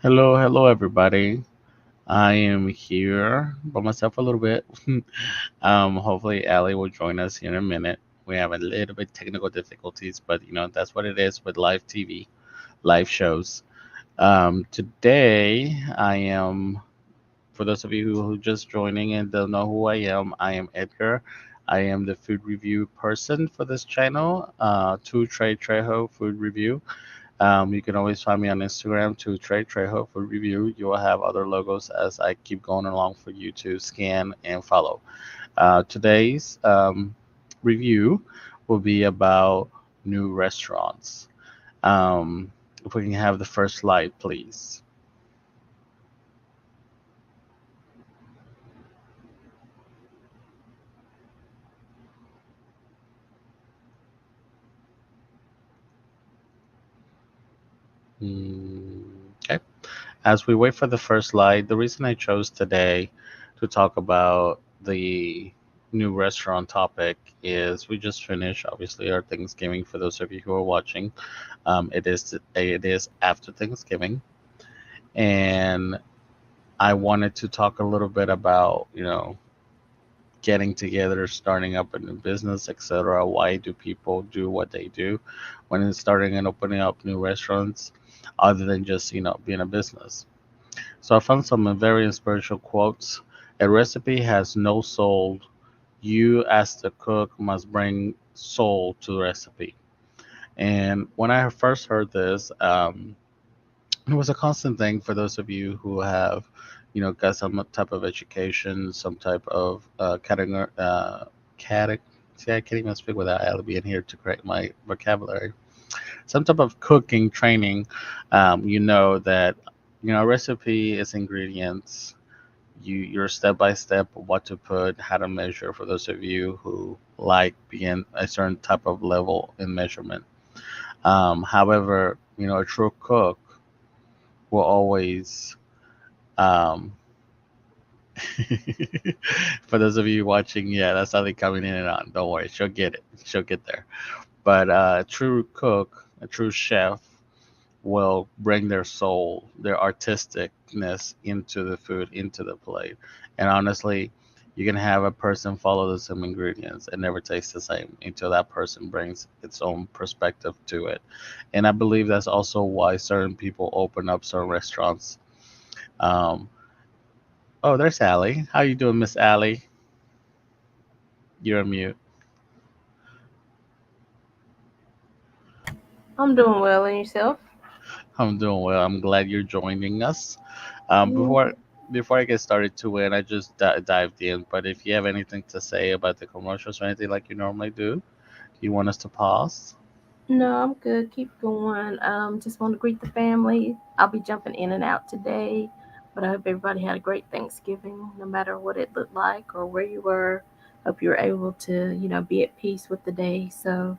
Hello, hello, everybody. I am here by myself a little bit. Hopefully, Allie will join us here in a minute. We have a little bit technical difficulties, but that's what it is with live TV, live shows. Today, I am, for those of you who just joining and don't know who I am Edgar. I am the food review person for this channel, to Trey Trejo Food Review. You can always find me on Instagram to Trey Trejo for review. You will have other logos as I keep going along for you to scan and follow. Today's review will be about new restaurants. If we can have the first slide, please. Mm, okay. As we wait for the first slide, the reason I chose today to talk about the new restaurant topic is we just finished, obviously, our Thanksgiving. For those of you who are watching, it is after Thanksgiving, and I wanted to talk a little bit about getting together, starting up a new business, etc. Why do people do what they do when it's starting and opening up new restaurants, other than just being a business? So I found some very inspirational quotes. A recipe has no soul. You, as the cook, must bring soul to the recipe. And when I first heard this, it was a constant thing for those of you who have, got some type of education, some type of category. See, I can't even speak without Ali being here to correct my vocabulary. Some type of cooking training. You know that a recipe is ingredients. Your step by step what to put, how to measure. For those of you who like being a certain type of level in measurement. However, a true cook will always um, for those of you watching, yeah, that's how they coming in and on. Don't worry, she'll get it. She'll get there. But a true cook, a true chef, will bring their soul, their artisticness into the food, into the plate. And honestly, you can have a person follow the same ingredients and never taste the same until that person brings its own perspective to it. And I believe that's also why certain people open up certain restaurants. Um, oh, there's Allie. How you doing, Miss Allie? You're on mute. I'm doing well, and yourself? I'm doing well. I'm glad you're joining us. Mm, Before I get started to it, I just dived in. But if you have anything to say about the commercials or anything like you normally do, you want us to pause? no, I'm good. Keep going. Just want to greet the family. I'll be jumping in and out today, but I hope everybody had a great Thanksgiving, no matter what it looked like or where you were. Hope you were able to, be at peace with the day. So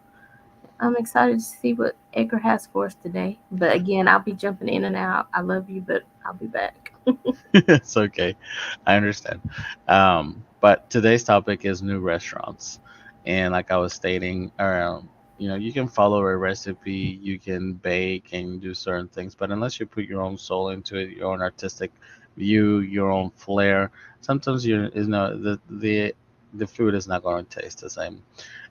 I'm excited to see what Edgar has for us today. But again, I'll be jumping in and out. I love you, but I'll be back. It's okay. I understand. But today's topic is new restaurants. And like I was stating, you can follow a recipe, you can bake and do certain things, but unless you put your own soul into it, your own artistic view, your own flair, sometimes the food is not going to taste the same.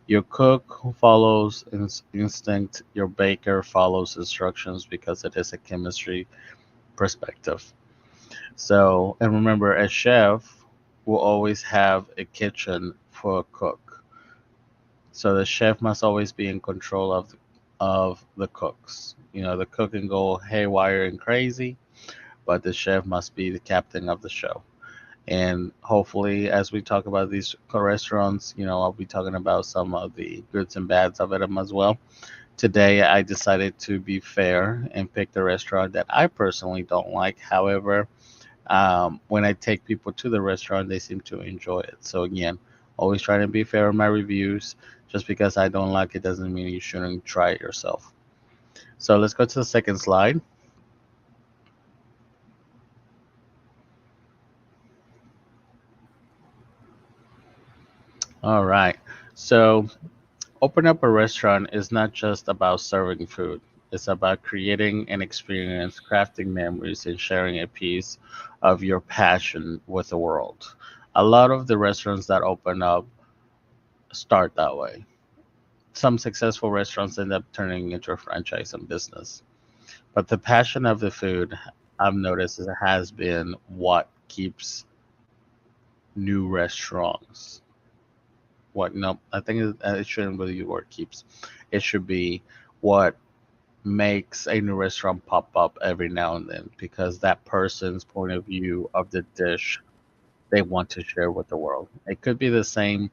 Your cook follows instinct, your baker follows instructions because it is a chemistry perspective. So, and remember, a chef will always have a kitchen for a cook. So the chef must always be in control of the cooks. The cook can go haywire and crazy, but the chef must be the captain of the show. And hopefully, as we talk about these restaurants, I'll be talking about some of the goods and bads of it as well. Today, I decided to be fair and pick the restaurant that I personally don't like. However, when I take people to the restaurant, they seem to enjoy it. So again, always try to be fair in my reviews. Just because I don't like it doesn't mean you shouldn't try it yourself. So let's go to the second slide. All right. So open up a restaurant is not just about serving food. It's about creating an experience, crafting memories, and sharing a piece of your passion with the world. A lot of the restaurants that open up start that way. Some successful restaurants end up turning into a franchise and business. But the passion of the food, I've noticed, it has been what keeps new restaurants. What? No, I think it shouldn't really be what keeps. It should be what makes a new restaurant pop up every now and then because that person's point of view of the dish they want to share with the world. It could be the same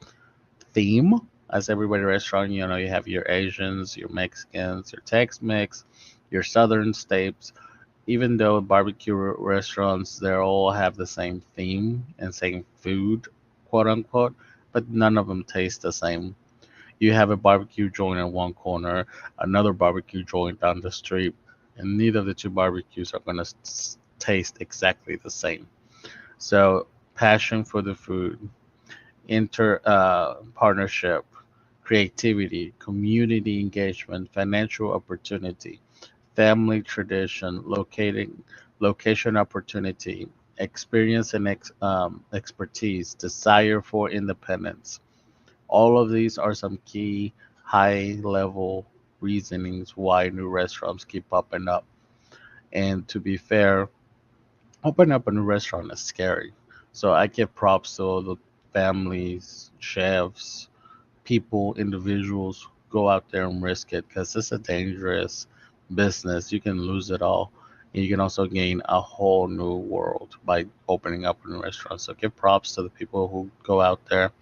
theme as everybody restaurant. You know, you have your Asians, your Mexicans, your Tex-Mex, your Southern states. Even though barbecue restaurants, they all have the same theme and same food, quote unquote, but none of them taste the same. You have a barbecue joint in one corner, another barbecue joint down the street, and neither of the two barbecues are going to taste exactly the same. So, passion for the food, inter partnership, creativity, community engagement, financial opportunity, family tradition, location opportunity, experience and expertise, desire for independence. All of these are some key high level reasonings why new restaurants keep popping up. And to be fair, opening up a new restaurant is scary. So I give props to all the families, chefs, people, individuals go out there and risk it because it's a dangerous business. You can lose it all. And you can also gain a whole new world by opening up a new restaurant. So give props to the people who go out there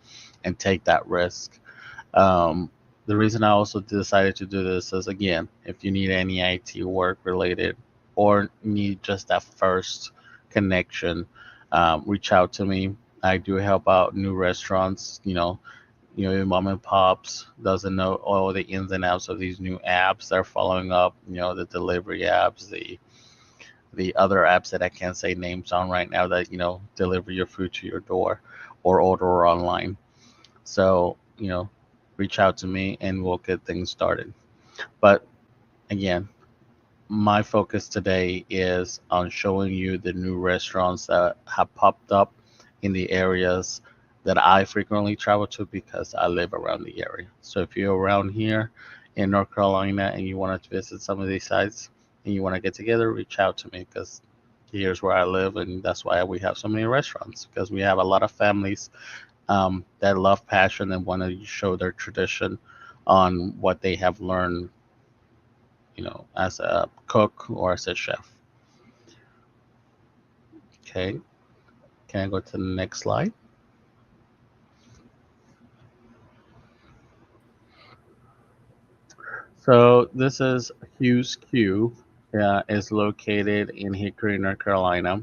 and take that risk. Um, the reason I also decided to do this is again, if you need any IT work related or need just that first connection, reach out to me. I do help out new restaurants. Your mom and pops doesn't know all the ins and outs of these new apps. They're following up. The delivery apps, the other apps that I can't say names on right now that deliver your food to your door or order online. So, reach out to me and we'll get things started. But again, my focus today is on showing you the new restaurants that have popped up in the areas that I frequently travel to because I live around the area. So if you're around here in North Carolina and you want to visit some of these sites and you want to get together, reach out to me because here's where I live and that's why we have so many restaurants because we have a lot of families that love passion and want to show their tradition on what they have learned, as a cook or as a chef. Okay, can I go to the next slide? So this is Hughes Q. Is located in Hickory, North Carolina.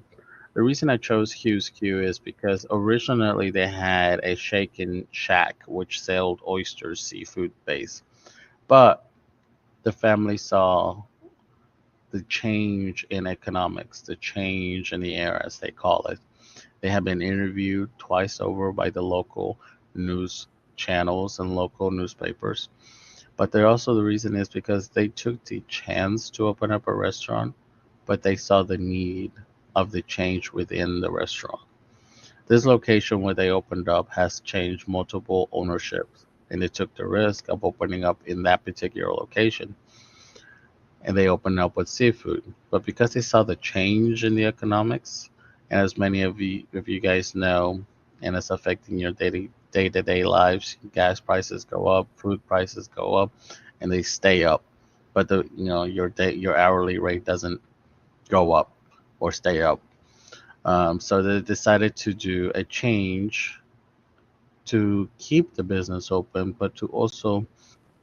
The reason I chose Hughes Q is because originally they had a Shaken Shack which sold oysters, seafood base, but the family saw the change in economics, the change in the air, as they call it. They have been interviewed twice over by the local news channels and local newspapers. But they're also the reason is because they took the chance to open up a restaurant, but they saw the need of the change within the restaurant. This location where they opened up has changed multiple ownerships, and they took the risk of opening up in that particular location and they opened up with seafood. But because they saw the change in the economics, and as many of you guys know, and it's affecting your day to day lives, gas prices go up, food prices go up, and they stay up. But your hourly rate doesn't go up or stay up. So they decided to do a change to keep the business open, but to also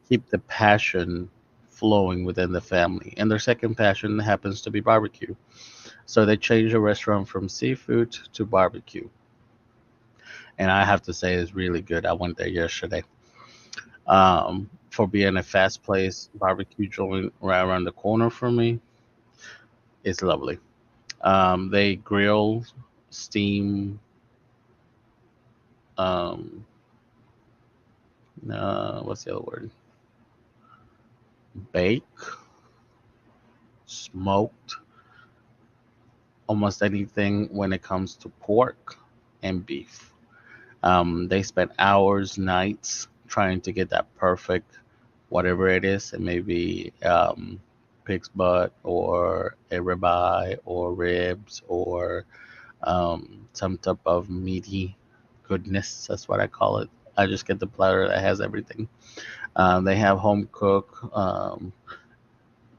keep the passion flowing within the family. And their second passion happens to be barbecue. So they changed the restaurant from seafood to barbecue. And I have to say, it's really good. I went there yesterday. For being a fast place, barbecue joint right around the corner from me, it's lovely. They grill, steam, um, what's the other word? Bake. smoked almost anything when it comes to pork and beef. They spend hours, nights trying to get that perfect, whatever it is. It may be pig's butt or a ribeye or ribs or some type of meaty goodness. That's what I call it. I just get the platter that has everything. They have home cook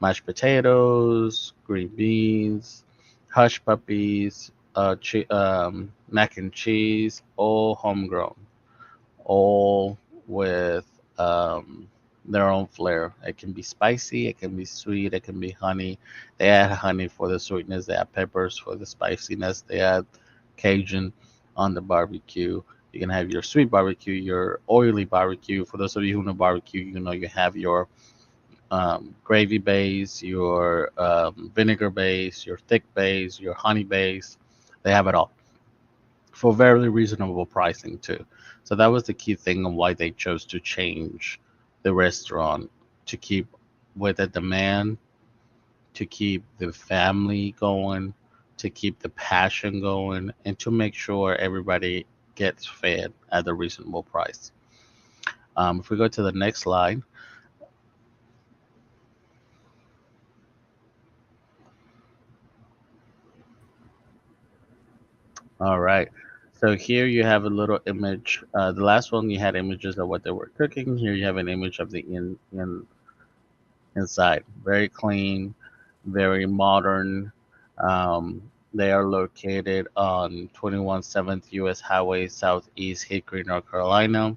mashed potatoes, green beans, hush puppies, mac and cheese, all homegrown, all with um, their own flair. It can be spicy, it can be sweet, it can be honey. They add honey for the sweetness, they add peppers for the spiciness, they add Cajun on the barbecue. You can have your sweet barbecue, your oily barbecue. For those of you who know barbecue, you know you have your gravy base, your vinegar base, your thick base, your honey base. They have it all for very reasonable pricing too. So that was the key thing on why they chose to change the restaurant to keep with the demand, to keep the family going, to keep the passion going, and to make sure everybody gets fed at a reasonable price. If we go to the next slide, all right. So here you have a little image. The last one you had images of what they were cooking. Here you have an image of the inside. Very clean, very modern. They are located on 21 7th US Highway Southeast Hickory, North Carolina.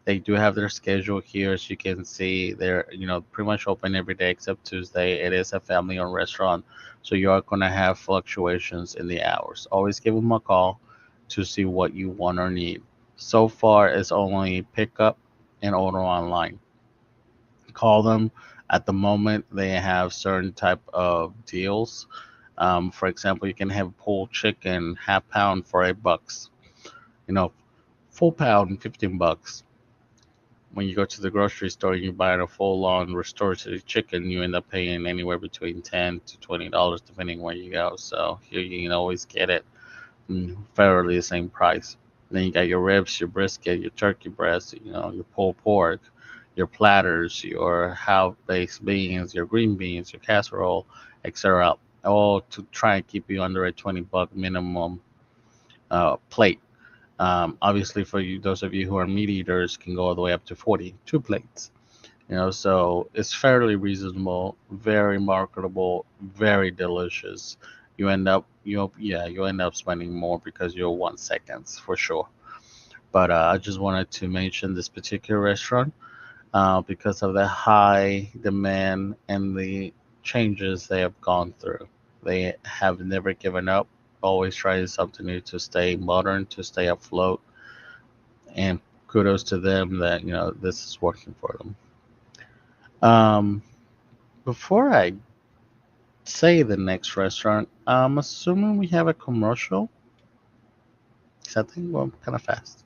They do have their schedule here, as you can see. They're pretty much open every day except Tuesday. It is a family-owned restaurant, so you are gonna have fluctuations in the hours. Always give them a call to see what you want or need. So far, it's only pick up and order online. Call them. At the moment, they have certain type of deals. For example, you can have pulled chicken half pound for $8. You know, full pound $15. When you go to the grocery store and you buy a full on restorative chicken, you end up paying anywhere between $10 to $20 depending where you go. So here you can always get it fairly the same price. Then you got your ribs, your brisket, your turkey breast, your pulled pork, your platters, your house based beans, your green beans, your casserole, etc. All to try and keep you under a $20 minimum plate. Obviously, for you, those of you who are meat eaters, can go all the way up to 42 plates. So it's fairly reasonable, very marketable, very delicious. You end up spending more because you'll want seconds for sure. But I just wanted to mention this particular restaurant because of the high demand and the changes they have gone through. They have never given up, always trying something new to stay modern, to stay afloat, and kudos to them that this is working for them. Um, Before I say the next restaurant, I'm assuming we have a commercial. 'Cause I think we're kind of fast.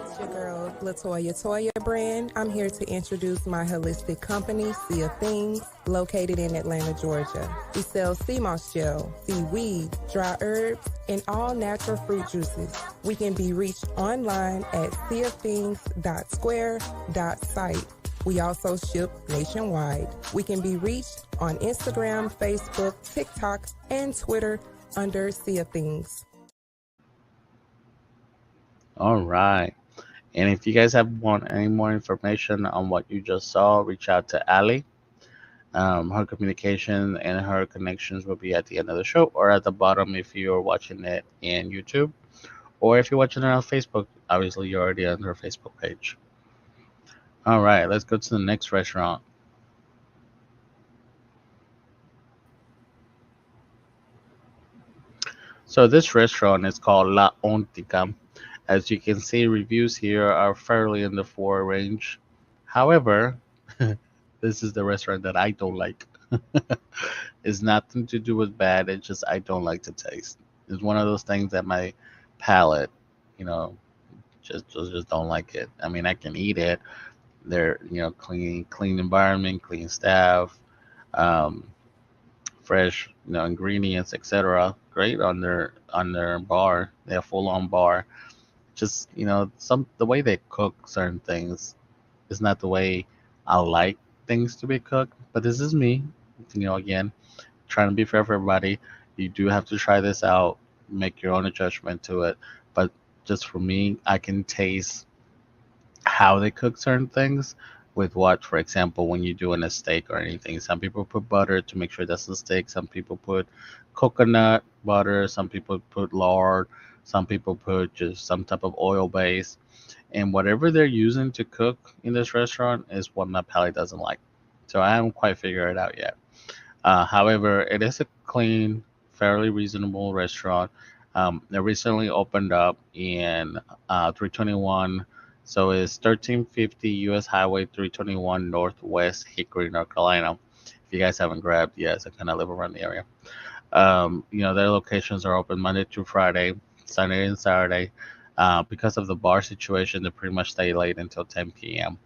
It's your girl, Latoya Toya brand. I'm here to introduce my holistic company, Sea of Things, located in Atlanta, Georgia. We sell sea moss gel, seaweed, dry herbs, and all natural fruit juices. We can be reached online at seaofthings.square.site. We also ship nationwide. We can be reached on Instagram, Facebook, TikTok, and Twitter under Sea of Things. All right. And if you guys have want any more information on what you just saw, reach out to Ali. Her communication and her connections will be at the end of the show or at the bottom if you're watching it in YouTube. Or if you're watching it on Facebook, obviously you're already on her Facebook page. All right, let's go to the next restaurant. So this restaurant is called La Ontica. As you can see, reviews here are fairly in the 4 range. However, this is the restaurant that I don't like. It's nothing to do with bad. It's just I don't like the taste. It's one of those things that my palate, you know, just don't like it. I mean, I can eat it. They're clean environment, clean staff, um, fresh ingredients, etc. Great on their bar. They have full on bar. Just some the way they cook certain things is not the way I like things to be cooked. But this is me. Again, trying to be fair for everybody. You do have to try this out, make your own adjustment to it. But just for me, I can taste how they cook certain things with what, for example, when you're doing a steak or anything. Some people put butter to make sure that's a steak. Some people put coconut butter. Some people put lard. Some people put just some type of oil base. And whatever they're using to cook in this restaurant is what my palate doesn't like. So I haven't quite figured it out yet. However, it is a clean, fairly reasonable restaurant. They recently opened up in 321, so it's 1350 US Highway 321 Northwest Hickory, North Carolina. If you guys haven't grabbed, yes, I kind of live around the area. Their locations are open Monday through Friday, Sunday and Saturday. Because of the bar situation, they pretty much stay late until 10 p.m.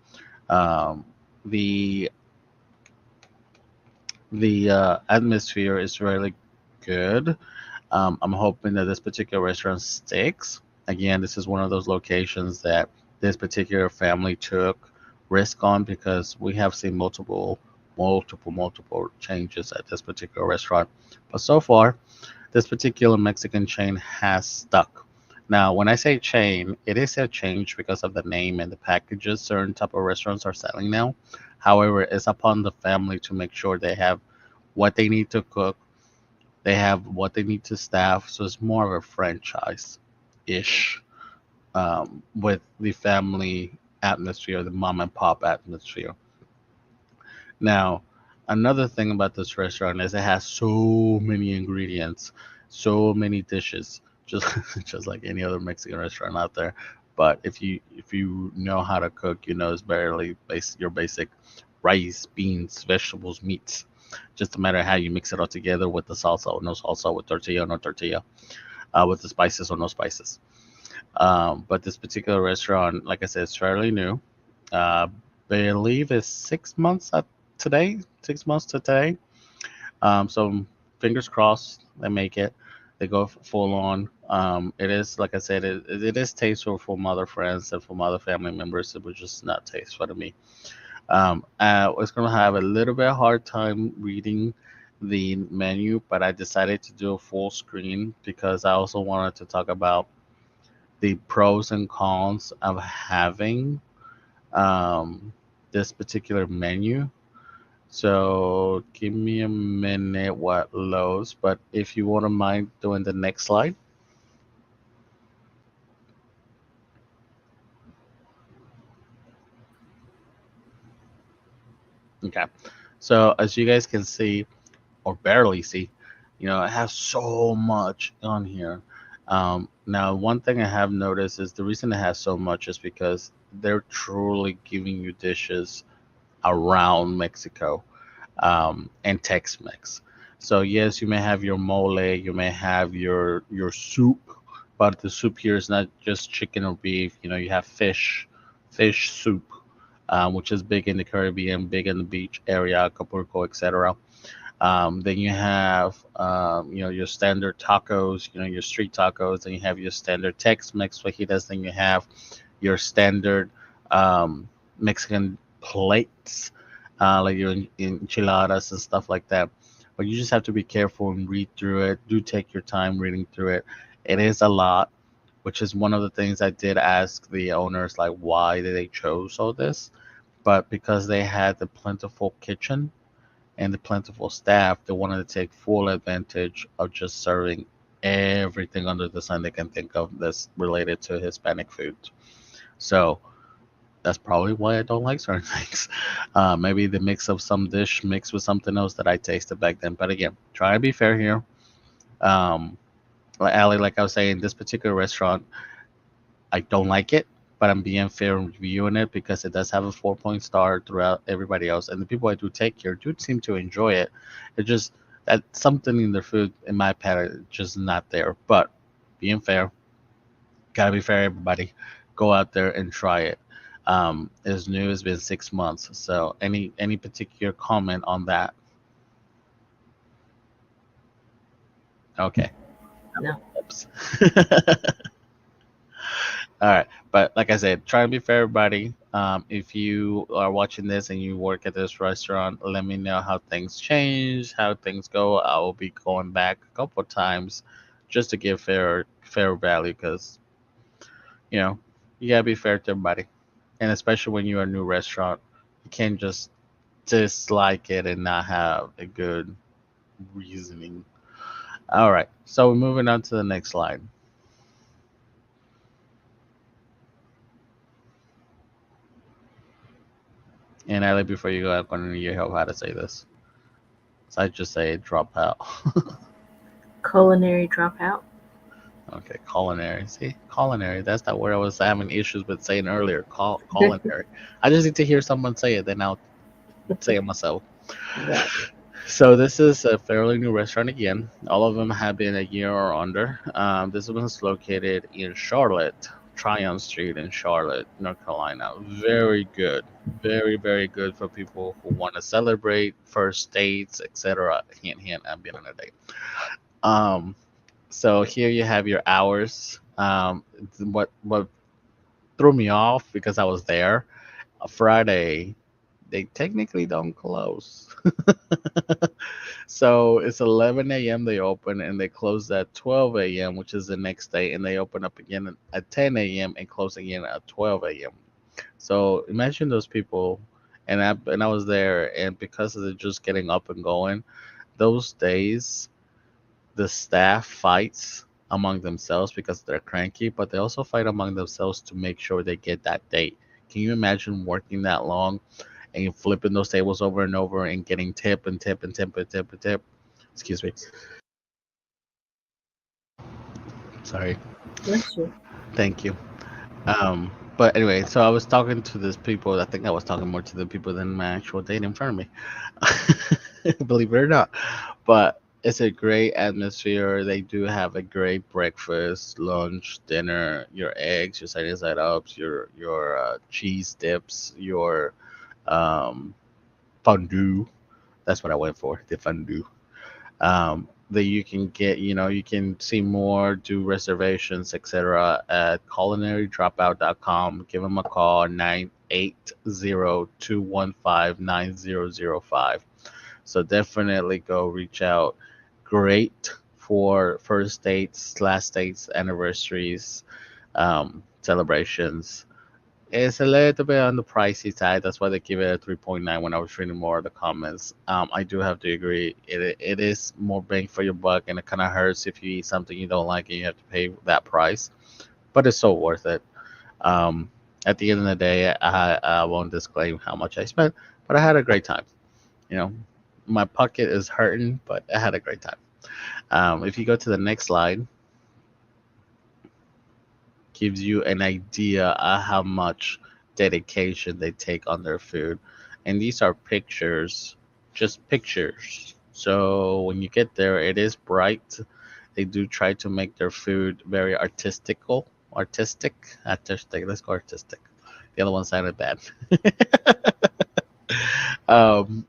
Um, the the atmosphere is really good. I'm hoping that this particular restaurant sticks. Again, this is one of those locations that this particular family took risk on because we have seen multiple changes at this particular restaurant. But so far, this particular Mexican chain has stuck. Now, when I say chain, it is a change because of the name and the packages certain type of restaurants are selling now. However, it's upon the family to make sure they have what they need to cook, they have what they need to staff. So it's more of a franchise ish with the family atmosphere, the mom and pop atmosphere. Now, another thing about this restaurant is it has so many ingredients, so many dishes, just just like any other Mexican restaurant out there. But if you know how to cook, it's barely your basic rice, beans, vegetables, meats. Just a matter of how you mix it all together with the salsa or no salsa, with tortilla or no tortilla, with the spices or no spices. But this particular restaurant, like I said, is fairly new. Uh, believe it's 6 months today, 6 months to today. So fingers crossed they make it. They go full on. It is like I said, it is tasteful for my other friends and for my other family members. It was just not tasteful to me. I was gonna have a little bit hard time reading the menu, but I decided to do a full screen because I also wanted to talk about the pros and cons of having um, this particular menu. So give me a minute what loads, but if you wouldn't mind doing the next slide. Okay. So as you guys can see, or barely see, it has so much on here. Now, one thing I have noticed is the reason it has so much is because they're truly giving you dishes around Mexico and Tex-Mex. So yes, you may have your mole, you may have your soup, but the soup here is not just chicken or beef. You have fish soup, which is big in the Caribbean, big in the beach area, Acapulco, etc. Then you have your standard tacos, your street tacos. Then you have your standard Tex-Mex fajitas. Then you have your standard Mexican plates, like your enchiladas and stuff like that. But you just have to be careful and read through it. Do take your time reading through it. It is a lot, which is one of the things I did ask the owners, like why did they chose all this? But because they had the plentiful kitchen and the plentiful staff, they wanted to take full advantage of just serving everything under the sun they can think of that's related to Hispanic food. So that's probably why I don't like certain things. Maybe the mix of some dish mixed with something else that I tasted back then. But again, try to be fair here. Um, like Ali, like I was saying, this particular restaurant, I don't like it, but I'm being fair in reviewing it because it does have a 4 point star throughout everybody else, and the people I do take here do seem to enjoy it. It just that something in their food, in my palate, just not there. But being fair, gotta be fair, everybody. Go out there and try it. It's new. It's been 6 months. So, any particular comment on that? Okay. No. Oops. All right, but like I said, try to be fair, everybody. If you are watching this and you work at this restaurant, let me know how things change, how things go. I will be going back a couple of times just to give fair value because you know you gotta be fair to everybody, and especially when you're a new restaurant, you can't just dislike it and not have a good reasoning. All right, so we're moving on to the next slide. And Ali, before you go, I'm going to need your help how to say this. So I just say drop out. Culinary dropout. Okay, culinary. See, culinary. That's that word I was having issues with saying earlier. Culinary. I just need to hear someone say it, then I'll say it myself. Right. So this is a fairly new restaurant again. All of them have been a year or under. This one is located in Charlotte, Tryon Street in Charlotte, North Carolina. Very good. Very, very good for people who want to celebrate first dates, etc. Hint, hint, I've been on a date. Um, so here you have your hours. What threw me off because I was there. A Friday, they technically don't close. So it's 11 a.m. they open and they close at 12 a.m., which is the next day, and they open up again at 10 a.m. and close again at 12 a.m. So imagine those people, and I was there, and because of the just getting up and going, those days the staff fights among themselves because they're cranky, but they also fight among themselves to make sure they get that date. Can you imagine working that long and you flipping those tables over and over and getting tip and tip and tip and tip and tip? Excuse me. Sorry. Bless you. Thank you. But anyway, so I was talking to these people. I think I was talking more to the people than my actual date in front of me. Believe it or not. But it's a great atmosphere. They do have a great breakfast, lunch, dinner, your eggs, your side ups, your cheese dips, your um, fondue. That's what I went for, the fondue. That you can get, you can see more, do reservations, etc. at culinarydropout.com. Give them a call, 980-215-9005. So definitely go reach out. Great for first dates, last dates, anniversaries, celebrations. It's a little bit on the pricey side. That's why they give it a 3.9 when I was reading more of the comments. I do have to agree. It is more bang for your buck, and it kind of hurts if you eat something you don't like and you have to pay that price. But it's so worth it. Um, at the end of the day, I won't disclaim how much I spent, but I had a great time. You know, my pocket is hurting, but I had a great time. If you go to the next slide, gives you an idea of how much dedication they take on their food. And these are pictures, just pictures. So when you get there, it is bright. They do try to make their food very artistic. Let's go artistic. The other one sounded bad.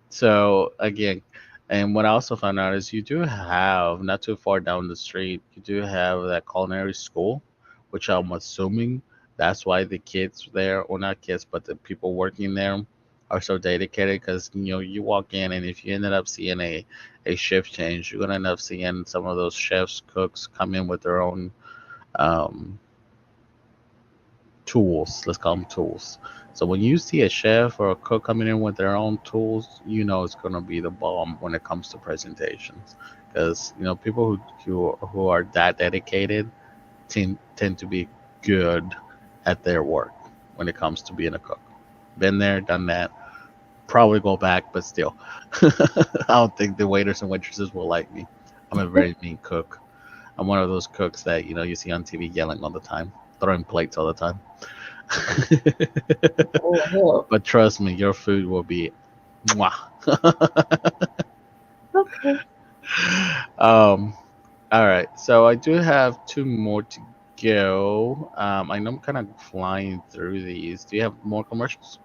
So again, and what I also found out is you do have not too far down the street, you do have that culinary school, which I'm assuming that's why the kids there, or not kids, but the people working there are so dedicated because you walk in and if you ended up seeing a shift change, you're gonna end up seeing some of those chefs, cooks come in with their own um, tools. Let's call them tools. So when you see a chef or a cook coming in with their own tools, you know it's gonna be the bomb when it comes to presentations. Because people who are that dedicated tend to be good at their work when it comes to being a cook. Been there, done that. Probably go back, but still, I don't think the waiters and waitresses will like me. I'm a very mean cook. I'm one of those cooks that you see on TV yelling all the time, throwing plates all the time. Oh, hell. But trust me, your food will be mwah. Okay. um, all right, so I do have two more to go. I know I'm kind of flying through these. Do you have more commercials?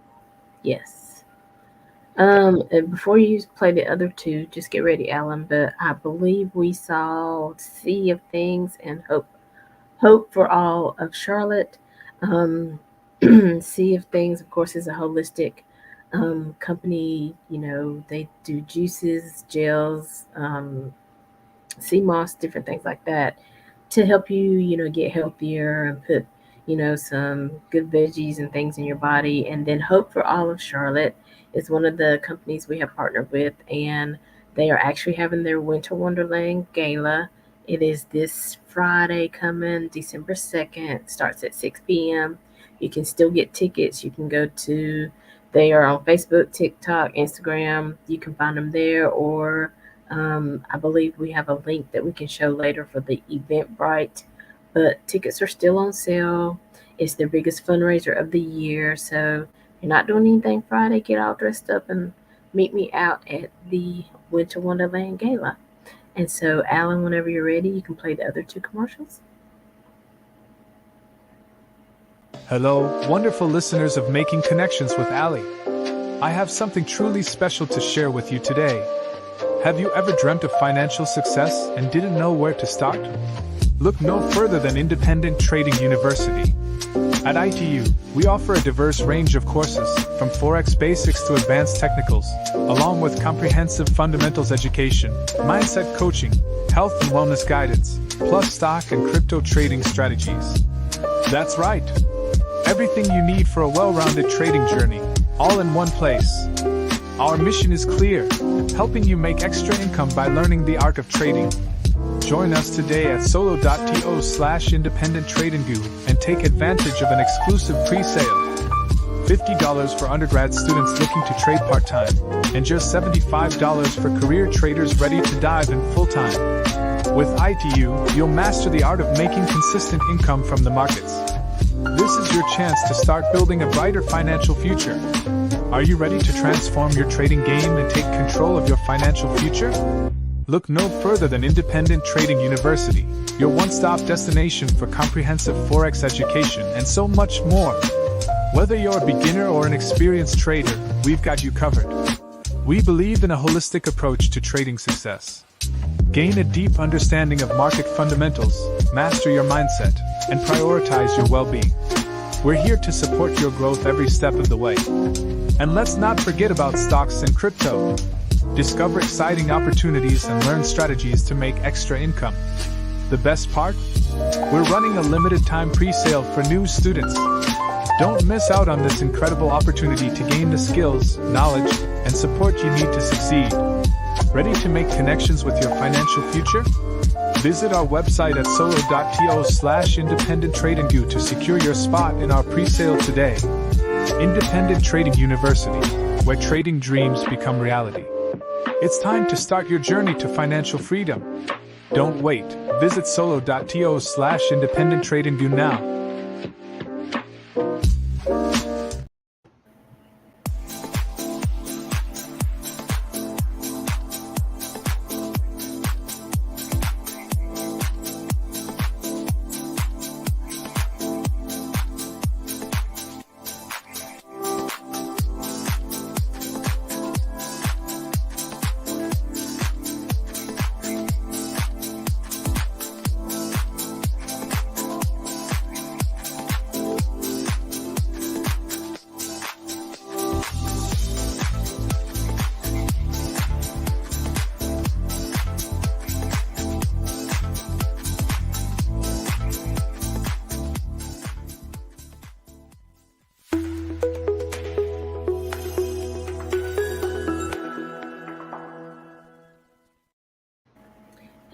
Yes. Okay. And before you play the other two, just get ready, Alan. But I believe we saw Sea of Things and Hope for All of Charlotte. Um, sea of Things, of course, is a holistic company. They do juices, gels, sea moss, different things like that to help you, get healthier and put, some good veggies and things in your body. And then Hope for All of Charlotte is one of the companies we have partnered with, and they are actually having their Winter Wonderland Gala. It is this Friday coming, December 2nd. Starts at 6 p.m. You can still get tickets. You can go to, they are on Facebook, TikTok, Instagram. You can find them there, or I believe we have a link that we can show later for the Eventbrite, but tickets are still on sale. It's their biggest fundraiser of the year. So if you're not doing anything Friday, get all dressed up and meet me out at the Winter Wonderland Gala. And so, Alan, whenever you're ready, you can play the other two commercials. Hello, wonderful listeners of Making Connections with Aly. I have something truly special to share with you today. Have you ever dreamt of financial success and didn't know where to start? Look no further than Independent Trading University. At ITU, we offer a diverse range of courses, from Forex basics to advanced technicals, along with comprehensive fundamentals education, mindset coaching, health and wellness guidance, plus stock and crypto trading strategies. That's right. Everything you need for a well-rounded trading journey, all in one place. Our mission is clear, helping you make extra income by learning the art of trading. Join us today at solo.to/independent-trading-guru and take advantage of an exclusive pre-sale. $50 for undergrad students looking to trade part-time, and just $75 for career traders ready to dive in full-time. With ITU, you'll master the art of making consistent income from the markets. This is your chance to start building a brighter financial future. Are you ready to transform your trading game and take control of your financial future? Look no further than Independent Trading University, your one-stop destination for comprehensive Forex education and so much more. Whether you're a beginner or an experienced trader, we've got you covered. We believe in a holistic approach to trading success. Gain a deep understanding of market fundamentals, master your mindset, and prioritize your well-being. We're here to support your growth every step of the way. And let's not forget about stocks and crypto. Discover exciting opportunities and learn strategies to make extra income. The best part? We're running a limited time pre-sale for new students. Don't miss out on this incredible opportunity to gain the skills, knowledge, and support you need to succeed. Ready to make connections with your financial future? Visit our website at solo.to/independent-trading-guru to secure your spot in our pre-sale today. Independent Trading University, where trading dreams become reality. It's time to start your journey to financial freedom. Don't wait. Visit solo.to/independent-trading-guru now.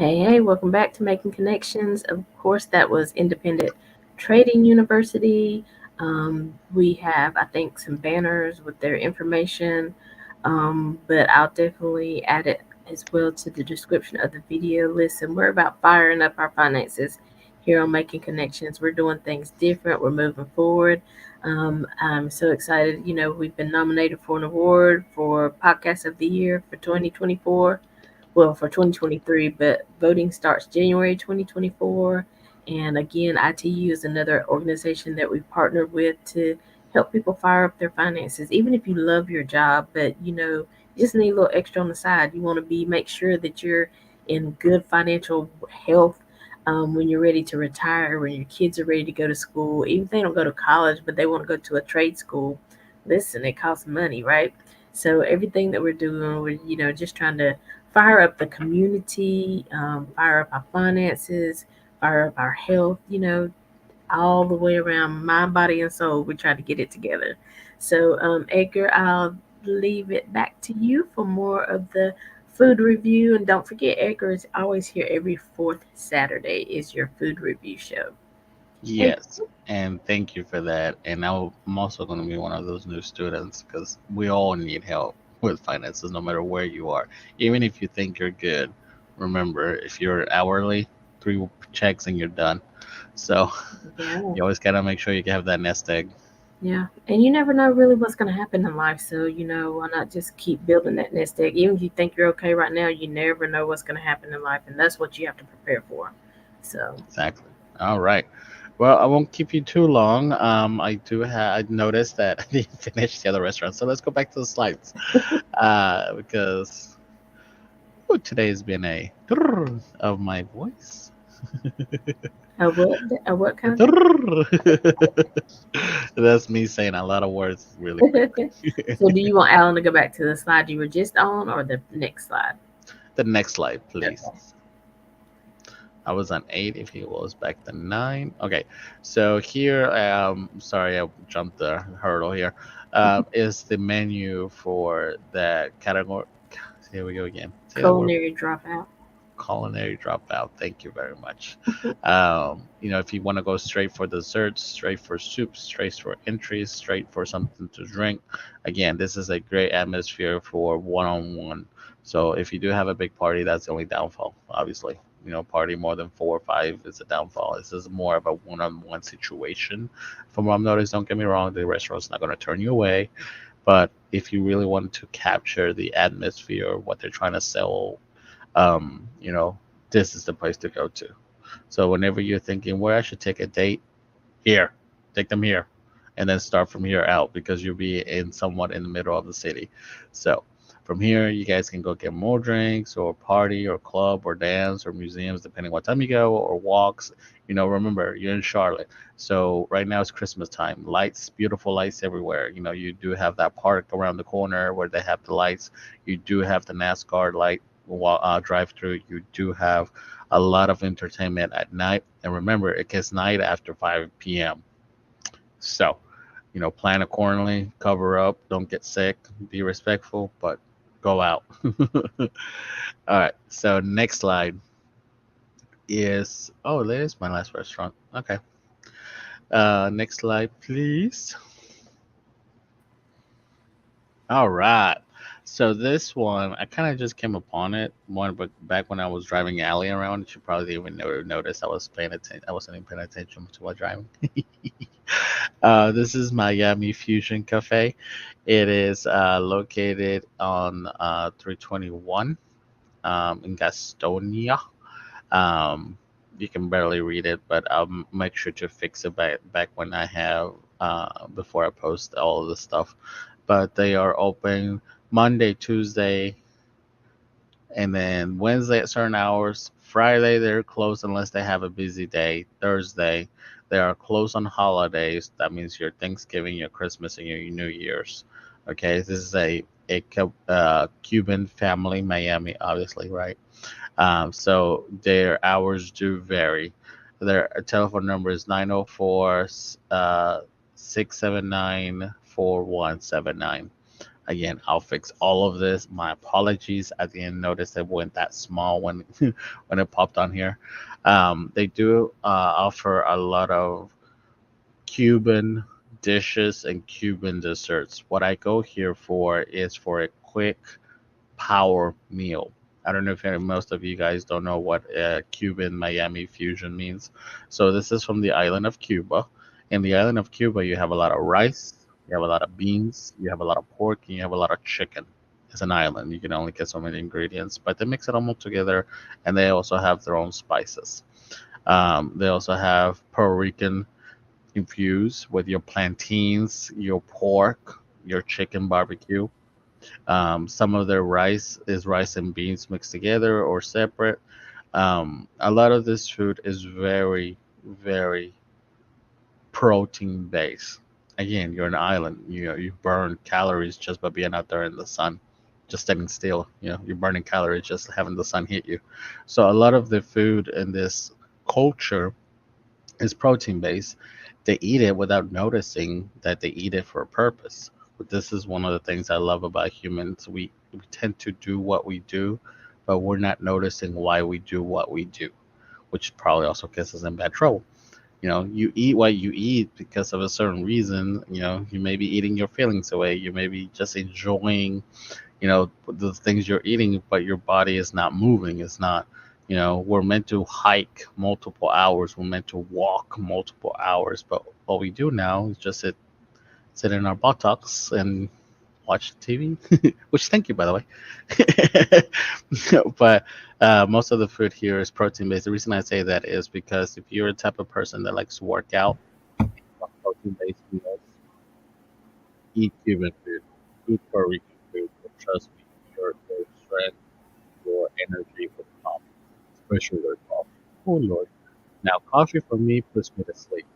Hey, welcome back to Making Connections. Of course, that was Independent Trading University. We have, I think, some banners with their information, but I'll definitely add it as well to the description of the video. Listen, we're about firing up our finances here on Making Connections. We're doing things different, we're moving forward. I'm so excited. You know, we've been nominated for an award for Podcast of the Year for 2024, well, for 2023, but voting starts January 2024. And again, ITU is another organization that we partnered with to help people fire up their finances. Even if you love your job, but you just need a little extra on the side. You want to make sure that you're in good financial health when you're ready to retire, when your kids are ready to go to school, even if they don't go to college, but they want to go to a trade school. Listen, it costs money, right? So everything that we're doing, we're just trying to fire up the community, fire up our finances, fire up our health, all the way around mind, body, and soul. We try to get it together. So, Edgar, I'll leave it back to you for more of the food review. And don't forget, Edgar is always here every fourth Saturday is your food review show. Hey, Yes, and thank you for that. And I'm also going to be one of those new students because we all need help with finances, no matter where you are. Even if you think you're good, remember, if you're hourly, three checks and you're done. So yeah. you always got to make sure you have that nest egg. Yeah, and you never know really what's going to happen in life. So, why not just keep building that nest egg? Even if you think you're okay right now, you never know what's going to happen in life, and that's what you have to prepare for. So, Exactly. All right. Well, I won't keep you too long. I do have. I noticed that I didn't finish the other restaurant, so let's go back to the slides. Because today has been a of my voice. a what kind of That's me saying a lot of words really day? quickly. So, do you want Alan to go back to the slide you were just on, or the next slide? The next slide, please. Okay. I was on 8 if he was back to 9. Okay, so here, sorry, I jumped the hurdle here. Is the menu for that category. Here we go again. See that word? Culinary dropout. Culinary dropout. Thank you very much. If you want to go straight for desserts, straight for soups, straight for entries, straight for something to drink, again, this is a great atmosphere for one-on-one. So if you do have a big party, that's the only downfall, obviously. Party more than 4 or 5 is a downfall. This is more of a one-on-one situation. From what I've noticed, don't get me wrong, the restaurant's not going to turn you away. But if you really want to capture the atmosphere, what they're trying to sell, um, you know, this is the place to go to. So whenever you're thinking where I should take a date, here, take them here, and then start from here out because you'll be in somewhat in the middle of the city. So from here, you guys can go get more drinks or party or club or dance or museums, depending what time you go, or walks. Remember, you're in Charlotte. So right now it's Christmas time. Lights, beautiful lights everywhere. You do have that park around the corner where they have the lights. You do have the NASCAR light drive through. You do have a lot of entertainment at night. And remember, it gets night after 5 p.m. So, plan accordingly, cover up, don't get sick, be respectful, but go out. All right. So, next slide is, oh, there's my last restaurant. Okay. Next slide, please. All right. So this one, I kind of just came upon it one, but back when I was driving Alley around, you probably didn't even notice I was paying attention. I wasn't even paying attention to my driving. This is Miami Fusion Cafe. It is located on 321 in Gastonia. Um, you can barely read it, but I'll make sure to fix it back when I have before I post all of the stuff. But they are open Monday, Tuesday, and then Wednesday at certain hours. Friday they're closed unless they have a busy day. Thursday they are closed on holidays. That means your Thanksgiving, your Christmas, and your New Year's. Okay, this is a Cuban family, Miami, obviously, right? So their hours do vary. Their telephone number is 904 679 4179. Again, I'll fix all of this. My apologies. At the end, notice it went that small when when it popped on here. They do offer a lot of Cuban dishes and Cuban desserts. What I go here for is for a quick power meal. I don't know if most of you guys don't know what Cuban Miami fusion means. So this is from the island of Cuba. In the island of Cuba, you have a lot of rice, you have a lot of beans, you have a lot of pork, and you have a lot of chicken. It's an island. You can only get so many ingredients, but they mix it all together, and they also have their own spices. They also have Puerto Rican infused with your plantains, your pork, your chicken barbecue. Some of their rice is rice and beans mixed together or separate. A lot of this food is very, very protein based. Again, you're an island. You burn calories just by being out there in the sun, just standing still. You're burning calories just having the sun hit you. So a lot of the food in this culture is protein based. They eat it without noticing that they eat it for a purpose. But this is one of the things I love about humans. We tend to do what we do, but we're not noticing why we do what we do, which probably also gets us in bad trouble. You eat what you eat because of a certain reason. You may be eating your feelings away. You may be just enjoying the things you're eating, but your body is not moving. It's not. We're meant to hike multiple hours. We're meant to walk multiple hours, but what we do now is just sit in our buttocks and watch TV. Which, thank you, by the way. But most of the food here is protein based. The reason I say that is because if you're a type of person that likes to work out, protein based meals, eat Cuban food, eat Puerto Rican food, but trust me, your strength, your energy will come, especially with coffee. Oh Lord! Now, coffee for me puts me to sleep.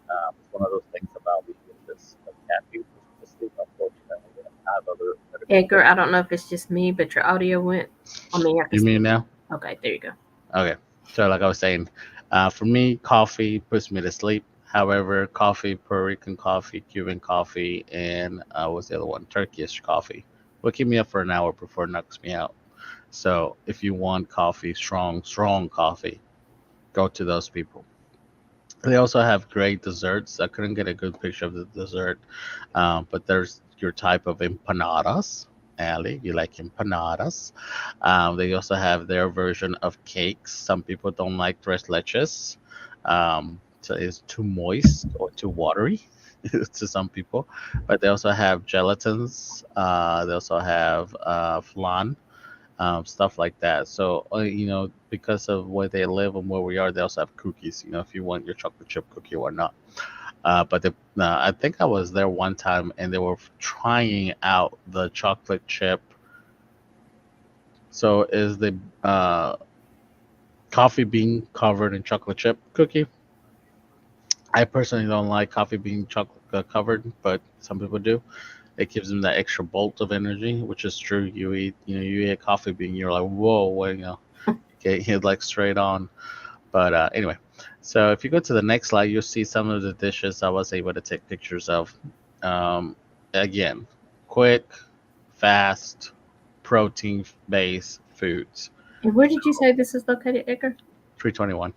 It's one of those things about me, which is like caffeine puts me to sleep. Unfortunately, I have other medical Edgar, I conditions. don't know if it's just me, but your audio went. I mean, I can You still. mean now? Okay, there you go. Okay. So, like I was saying, for me, coffee puts me to sleep. However, coffee, Puerto Rican coffee, Cuban coffee, and what's the other one? Turkish coffee will keep me up for an hour before it knocks me out. So, if you want coffee, strong, strong coffee, go to those people. They also have great desserts. I couldn't get a good picture of the dessert, but there's your type of empanadas. Ali, you like empanadas. They also have their version of cakes. Some people don't like tres leches. So it's too moist or too watery to some people. But they also have gelatins. They also have flan, stuff like that. So, because of where they live and where we are, they also have cookies. If you want your chocolate chip cookie or not. I think I was there one time and they were trying out the chocolate chip. So, is the uh, coffee bean covered in chocolate chip cookie? I personally don't like coffee bean chocolate covered, but some people do. It gives them that extra bolt of energy, which is true. You eat a coffee bean, you're like, whoa, what, get hit like straight on. But anyway, so if you go to the next slide, you'll see some of the dishes I was able to take pictures of. Um, Again, quick, fast, protein-based foods. And where did you say this is located, Edgar? 321.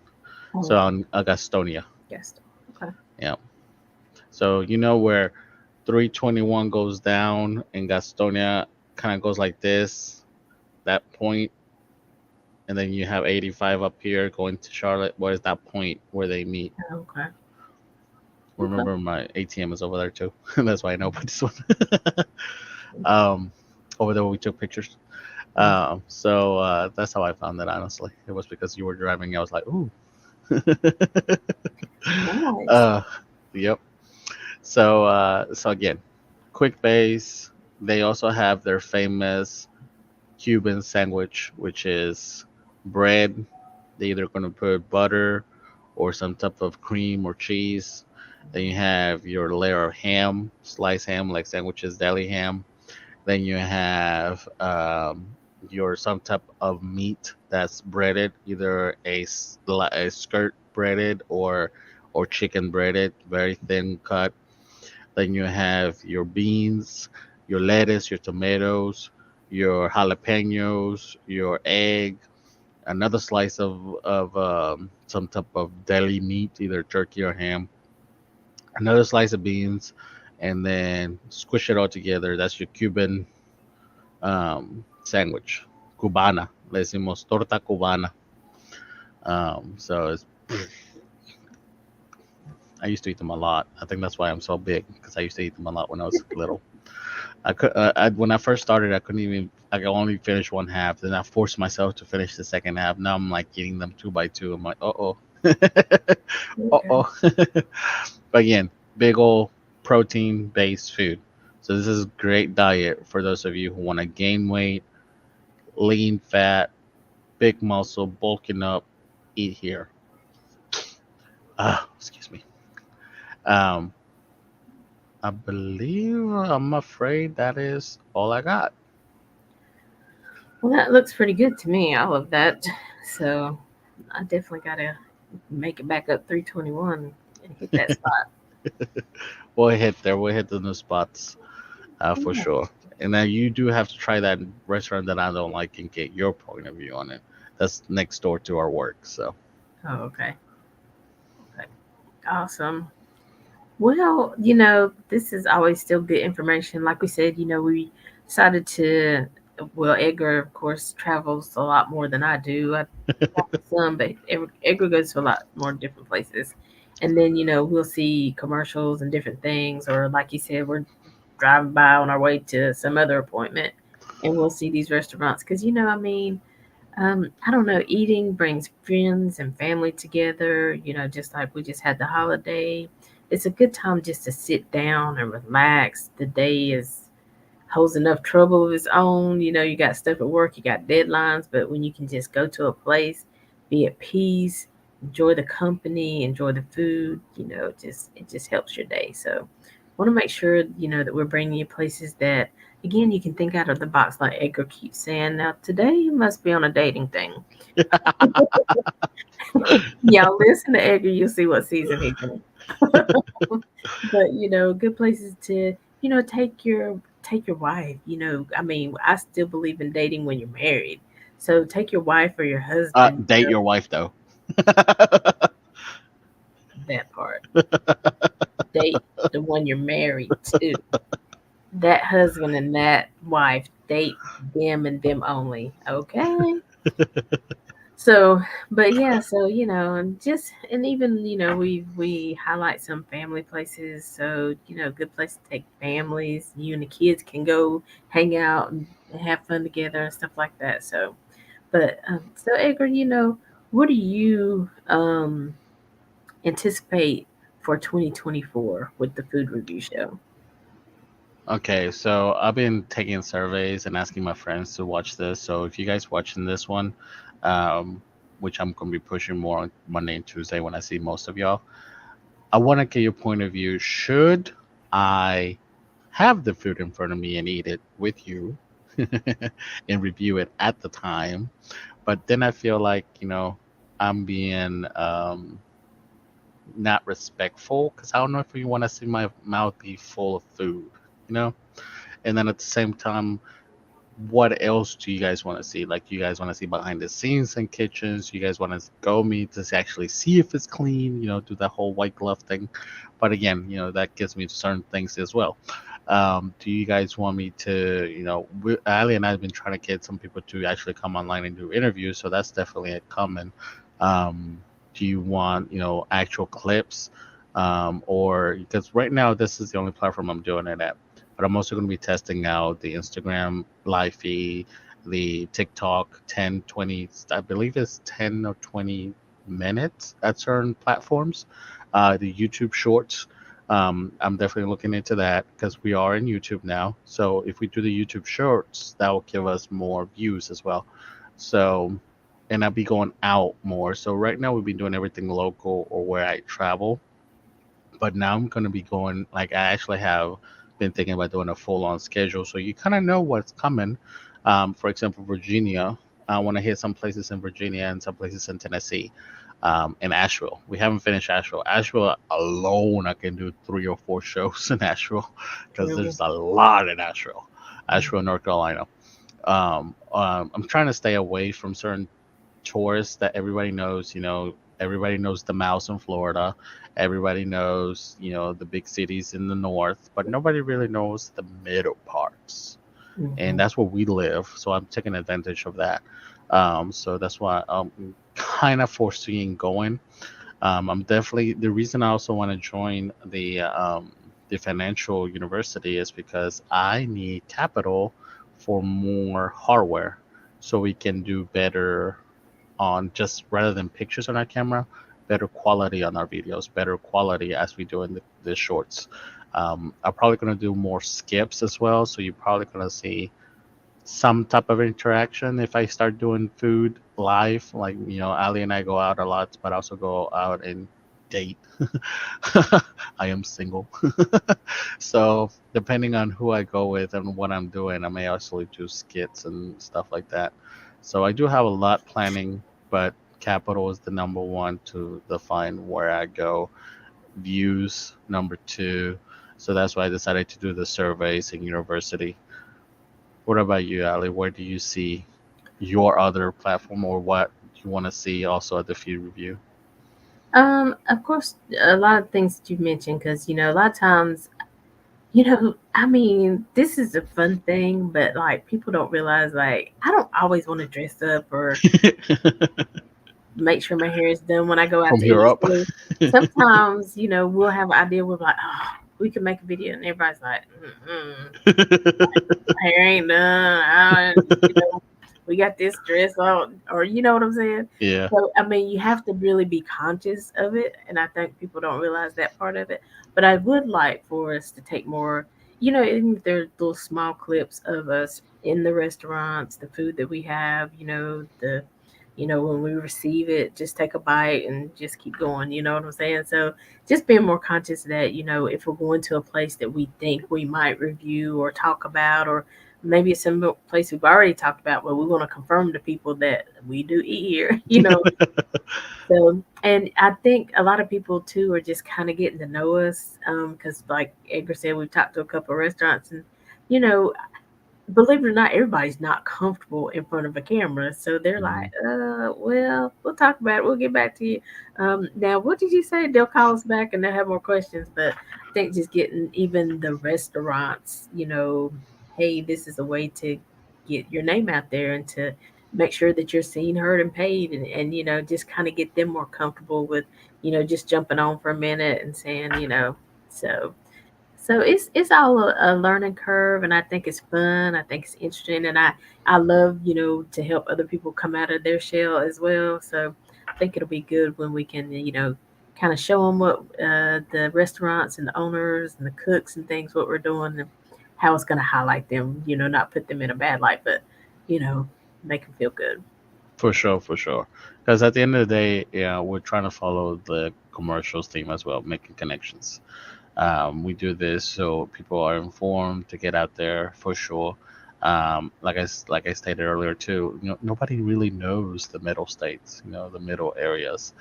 So Oh, on Augustonia. yes. Okay. Yeah. So where 321 goes down and Gastonia kind of goes like this, that point, and then you have 85 up here going to Charlotte. What is that point where they meet? Okay. Okay. Remember, my ATM is over there too. That's why I know about this one. um, Over there where we took pictures. So that's how I found it. Honestly, it was because you were driving. I was like, ooh. Nice. uh, yep. So again, quick base. They also have their famous Cuban sandwich, which is bread. They either going to put butter or some type of cream or cheese. Then you have your layer of ham, sliced ham, like sandwiches, deli ham. Then you have your some type of meat that's breaded, either a skirt breaded or chicken breaded, very thin cut. Then you have your beans. your lettuce, your tomatoes, your jalapenos, your egg, another slice of some type of deli meat, either turkey or ham, another slice of beans, and then squish it all together. That's your Cuban sandwich, cubana. Le decimos torta cubana. So it's, I used to eat them a lot. I think that's why I'm so big because I used to eat them a lot when I was little. When I first started, I couldn't even. I could only finish one half. Then I forced myself to finish the second half. Now I'm like eating them two by two. I'm like, uh oh, uh Okay. oh. But again, big old protein based food. So this is great diet for those of you who want to gain weight, lean fat, big muscle, bulking up. Eat here. Excuse me. Um, I believe I'm afraid that is all I got. Well, that looks pretty good to me. All of that. So I definitely gotta make it back up 321 and hit that spot. We'll hit there. We'll hit the new spots for Yeah. sure. And then you do have to try that restaurant that I don't like and get your point of view on it. That's next door to our work. So Oh, okay. Okay. Awesome. Well, this is always still good information. Like we said, we decided to, well, Edgar, of course, travels a lot more than I do. I travel some, but Edgar goes to a lot more different places. And then, we'll see commercials and different things. Or, like you said, we're driving by on our way to some other appointment and we'll see these restaurants. Because, I don't know, eating brings friends and family together, just like we just had the holiday. It's a good time just to sit down and relax. The day is holds enough trouble of its own. You got stuff at work, you got deadlines, but when you can just go to a place, be at peace, enjoy the company, enjoy the food, it just helps your day. So want to make sure, that we're bringing you places that, again, you can think out of the box, like Edgar keeps saying. Now, today you must be on a dating thing. Y'all listen to Edgar, you'll see what season he's in. But good places to take your wife. I mean, I still believe in dating when you're married. So take your wife or your husband. date your wife though. That part. Date the one you're married to. That husband and that wife, date them and them only. Okay. So, but yeah, so and just and even we highlight some family places. So good place to take families. You and the kids can go hang out and have fun together and stuff like that. So, but so Edgar, what do you anticipate for 2024 with the food review show? Okay, so I've been taking surveys and asking my friends to watch this. So if you guys watching this one, um, which I'm gonna be pushing more on Monday and Tuesday when I see most of y'all, I want to get your point of view. Should I have the food in front of me and eat it with you and review it at the time? But then I feel like I'm being not respectful because I don't know if you want to see my mouth be full of food, you know. And then at the same time, what else do you guys want to see? Like, you guys want to see behind the scenes in kitchens? You guys want to go meet to actually see if it's clean? Do that whole white glove thing. But again, that gets me to certain things as well. Do you guys want me to, Ali and I have been trying to get some people to actually come online and do interviews, so that's definitely a coming. Um, do you want, actual clips? Or because right now this is the only platform I'm doing it at, but I'm also going to be testing out the Instagram live feed, the TikTok 10, 20, I believe it's 10 or 20 minutes at certain platforms, the YouTube shorts. I'm definitely looking into that because we are in YouTube now. So if we do the YouTube shorts, that will give us more views as well. So, and I'll be going out more. So right now we've been doing everything local or where I travel, but now I'm going to be going, like, I actually have been thinking about doing a full on schedule so you kind of know what's coming. For example, Virginia, I want to hit some places in Virginia and some places in Tennessee. in Asheville. We haven't finished Asheville. Asheville alone, I can do 3 or 4 shows in Asheville because Really? there's a lot in Asheville, Asheville, North Carolina. I'm trying to stay away from certain tourists that everybody knows. Everybody knows the mouse in Florida. Everybody knows, the big cities in the north, but nobody really knows the middle parts. And Mm-hmm. that's where we live. So I'm taking advantage of that. So that's why I'm kind of foreseeing going. I'm definitely the reason I also want to join the financial university is because I need capital for more hardware, so we can do better on just rather than pictures on our camera, better quality on our videos, better quality as we do in the shorts. I'm probably going to do more skips as well, so you're probably going to see some type of interaction if I start doing food live. Like, Ali and I go out a lot, but also go out and date. I am single. So, depending on who I go with and what I'm doing, I may actually do skits and stuff like that. So, I do have a lot planning, but capital is the number one to define where I go. Views, number two. So, that's why I decided to do the surveys in university. What about you, Ali? Where do you see your other platform, or what you want to see also at the feed review? Of course, a lot of things that you mentioned, because a lot of times, I mean, this is a fun thing, but like people don't realize, like, I don't always want to dress up or make sure my hair is done when I go out From to eat. here up. So sometimes, we'll have an idea. We're like, oh, we can make a video, and everybody's like, my hair ain't done. We got this dress on, or you know what I'm saying. Yeah, So I mean, you have to really be conscious of it, and I think people don't realize that part of it. But I would like for us to take more, even if there's little small clips of us in the restaurants, the food that we have, when we receive it, just take a bite and just keep going. You know what I'm saying? So just being more conscious that, if we're going to a place that we think we might review or talk about, or maybe it's some place we've already talked about, but we want to confirm to people that we do eat here, So, and I think a lot of people too are just kind of getting to know us, because like Edgar said, we've talked to a couple of restaurants, and you know, believe it or not, everybody's not comfortable in front of a camera. So they're hmm like, well, we'll talk about it. We'll get back to you. Now, what did you say? They'll call us back and they'll have more questions. But I think just getting even the restaurants, hey, this is a way to get your name out there and to make sure that you're seen, heard, and paid. And just kind of get them more comfortable with, just jumping on for a minute and saying, so it's all a learning curve, and I think it's fun. I think it's interesting, and I love to help other people come out of their shell as well. So I think it'll be good when we can kind of show them what the restaurants and the owners and the cooks and things what we're doing, and how it's going to highlight them. Not put them in a bad light, but you know make them feel good. for sure, for sure. Because at the end of the day, yeah, we're trying to follow the commercials theme as well, making connections. We do this so people are informed to get out there for sure. Like I stated earlier too, nobody really knows the middle states, the middle areas.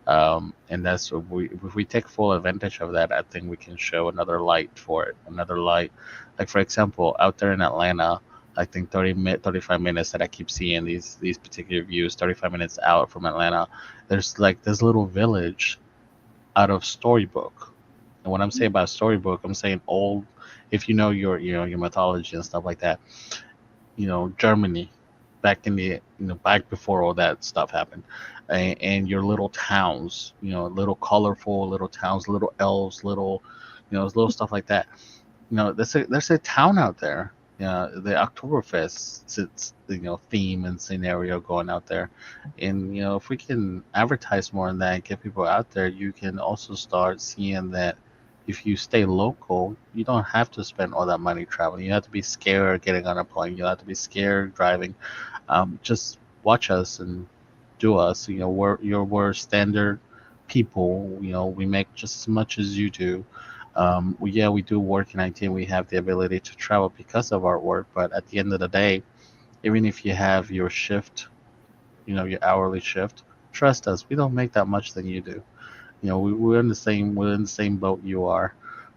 And that's what if we take full advantage of that, I think we can show another light for it, another light. Like for example, out there in Atlanta, I think 35 minutes that I keep seeing these particular views, 35 minutes out from Atlanta, there's like this little village out of Storybook. And when I'm saying about Storybook, I'm saying old. If you know your mythology and stuff like that, Germany, back in the back before all that stuff happened, and your little towns, little colorful little towns, little elves, little, little stuff like that. There's a town out there. Yeah, the Oktoberfest theme and scenario going out there, and if we can advertise more on that and get people out there, you can also start seeing that if you stay local, you don't have to spend all that money traveling. You don't have to be scared getting on a plane. You don't have to be scared driving. Just watch us and do us. We're standard people. We make just as much as you do. Yeah, we do work in IT and we have the ability to travel because of our work. But at the end of the day, even if you have your shift, your hourly shift, Trust us, we don't make that much than you do. We're in the same boat you are.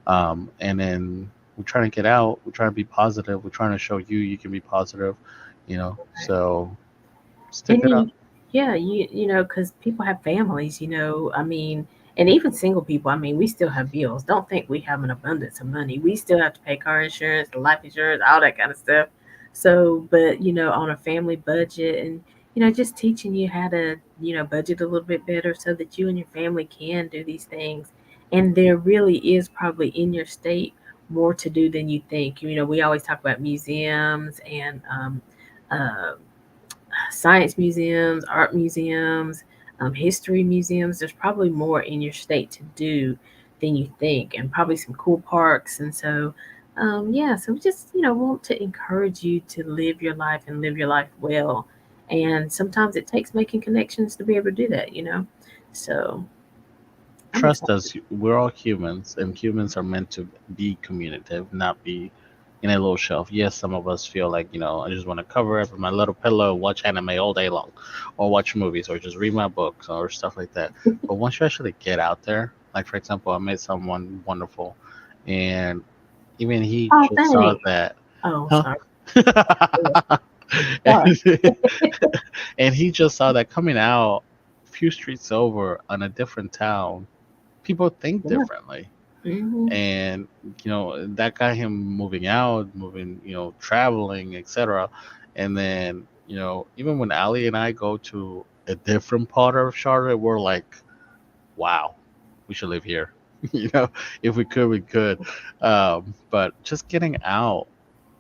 And then we're trying to get out. We're trying to be positive. We're trying to show you you can be positive. Right. So stick And it then, up. yeah, because people have families, I mean, and even single people, I mean, we still have bills. Don't think we have an abundance of money. We still have to pay car insurance, the life insurance, all that kind of stuff. So, but, on a family budget and, just teaching you how to, budget a little bit better so that you and your family can do these things. And there really is probably in your state more to do than you think. We always talk about museums and, uh, science museums, art museums, history museums. There's probably more in your state to do than you think, and probably some cool parks. And so, yeah, so we just, want to encourage you to live your life and live your life well. And sometimes it takes making connections to be able to do that. So I'm Trust excited. us, we're all humans, and humans are meant to be communicative, not be in a little shelf. Yes, some of us feel like, I just want to cover up with my little pillow and watch anime all day long, or watch movies, or just read my books, or stuff like that. But once you actually get out there, like for example, I met someone wonderful, and even he Oh, just saw thanks. that, Oh, huh? sorry. Sorry. And he just saw that coming out a few streets over on a different town, people think Yeah. differently. Hmm. And that got him moving out, moving, traveling, etc. And then, even when Ali and I go to a different part of Charlotte, we're like, wow, we should live here. you know if we could, we could. But just getting out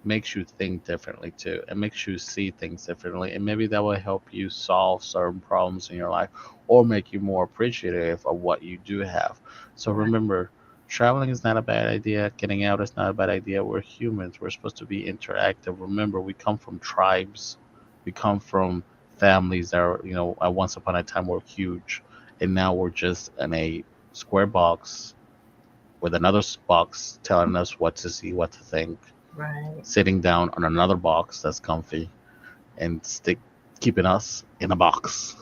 makes you think differently too, and makes you see things differently, and maybe that will help you solve certain problems in your life, or make you more appreciative of what you do have. So Right. remember, traveling is not a bad idea, getting out is not a bad idea. We're humans, we're supposed to be interactive. Remember, we come from tribes, we come from families that are, at once upon a time were huge, and now we're just in a square box with another box telling us what to see, what to think, Right. sitting down on another box that's comfy and stick keeping us in a box.